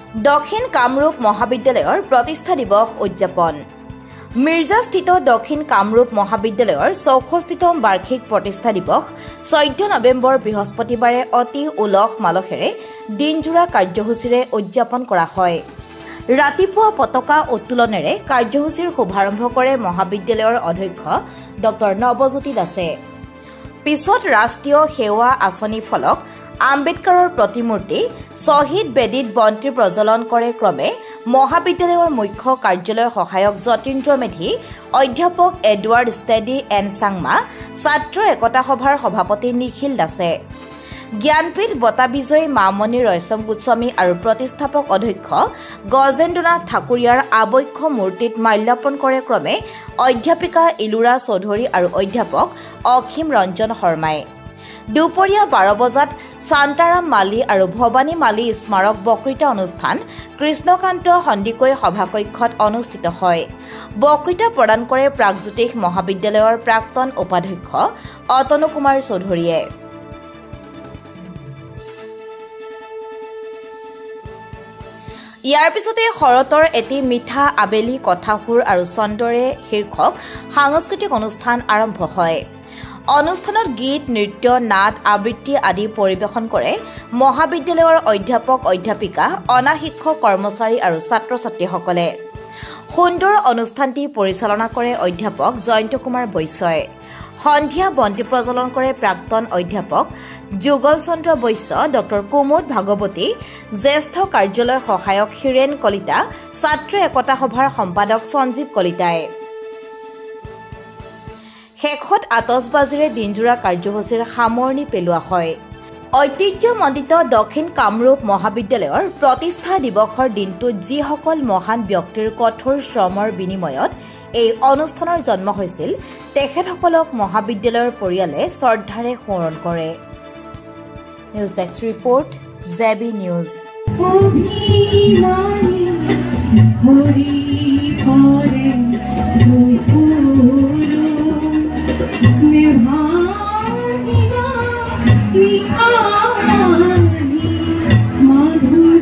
দক্ষিণ কামৰূপ মহাবিদ্যালয়ৰ প্ৰতিষ্ঠা দিৱস উদযাপন মিৰ্জাস্থিত দক্ষিণ কামৰূপ মহাবিদ্যালয়ৰ 64তম বাৰ্ষিক প্ৰতিষ্ঠা দিৱস 14 নৱেম্বৰ বৃহস্পতিবাৰে অতি উলহ মালহেৰে দিনজোৰা কাৰ্যসূচীৰে উদযাপন কৰা হয়। ৰাতিপুৱা পতাকা উত্তোলনেৰে কাৰ্যসূচীৰ শুভাৰম্ভ কৰে মহাবিদ্যালয়ৰ অধ্যক্ষ ডক্টৰ নৱজ্যোতি দাসে। পিছত ৰাষ্ট্ৰীয় সেৱা আঁচনি ফলক, আম্বেদকাৰৰ প্ৰতিমূৰ্তি, শ্বহীদ বেদীত বন্তি প্ৰজ্বলন কৰে ক্ৰমে মহাবিদ্যালয়ৰ মুখ্য কাৰ্যালয় সহায়ক যতীন্দ্ৰ মেধি, অধ্যাপক এডৱাৰ্ড ষ্টেডি এণ্ড চাংমা, ছাত্ৰ একতা সভাৰ সভাপতি নিখিল দাসে। জ্ঞানপীঠ বঁটা বিজয়ী মামণি ৰয়ছম গোস্বামী আৰু প্ৰতিষ্ঠাপক অধ্যক্ষ গজেন্দ্ৰনাথ ঠাকুৰীয়াৰ আবক্ষ মূৰ্তিত মাল্যাৰ্পণ কৰে ক্ৰমে অধ্যাপিকা ইলুৰা চৌধুৰী আৰু অধ্যাপক অসীম ৰঞ্জন শৰ্মাই। দুপৰীয়া 12 বজাত শান্তাৰাম মালী আৰু ভৱানী মালী স্মাৰক বক্তৃতা অনুষ্ঠান কৃষ্ণকান্ত সন্দিকৈ সভাকক্ষত অনুষ্ঠিত হয়। বক্তৃতা প্ৰদান কৰে প্ৰাগজ্যোতিষ মহাবিদ্যালয়ৰ প্ৰাক্তন উপাধ্যক্ষ অতনু কুমাৰ চৌধুৰীয়ে। ইয়াৰ পিছতে শৰতৰ এটি মিঠা আবেলি কথাসুৰ আৰু চন্দৰে শীৰ্ষক সাংস্কৃতিক অনুষ্ঠান আৰম্ভ হয়। অনুষ্ঠানত গীত, নৃত্য, নাট, আবৃত্তি আদি পৰিৱেশন কৰে মহাবিদ্যালয়ৰ অধ্যাপক অধ্যাপিকা, অনা শিক্ষক কৰ্মচাৰী আৰু ছাত্ৰ ছাত্ৰীসকলে। সুন্দৰ অনুষ্ঠানটি পৰিচালনা কৰে অধ্যাপক জয়ন্ত কুমাৰ বৈশ্যই। সন্ধিয়া বন্তি প্ৰজ্বলন কৰে প্ৰাক্তন অধ্যাপক যুগল চন্দ্ৰ বৈশ্য, ডক্টৰ কুমুদ ভাগৱতী, জ্যেষ্ঠ কাৰ্যালয় সহায়ক হীৰেণ কলিতা, ছাত্ৰ একতা সভাৰ সম্পাদক সঞ্জীৱ কলিতাই। শেষত আতচবাজীৰে দিনজোৰা কাৰ্যসূচীৰ সামৰণি পেলোৱা হয়। ঐতিহ্যমণ্ডিত দক্ষিণ কামৰূপ মহাবিদ্যালয়ৰ প্ৰতিষ্ঠা দিৱসৰ দিনটোত যিসকল মহান ব্যক্তিৰ কঠোৰ শ্ৰমৰ বিনিময়ত এই অনুষ্ঠানৰ জন্ম হৈছিল, তেখেতসকলক মহাবিদ্যালয়ৰ পৰিয়ালে শ্ৰদ্ধাৰে সোঁৱৰণ কৰে। News desk report, Jebi news. Madhuri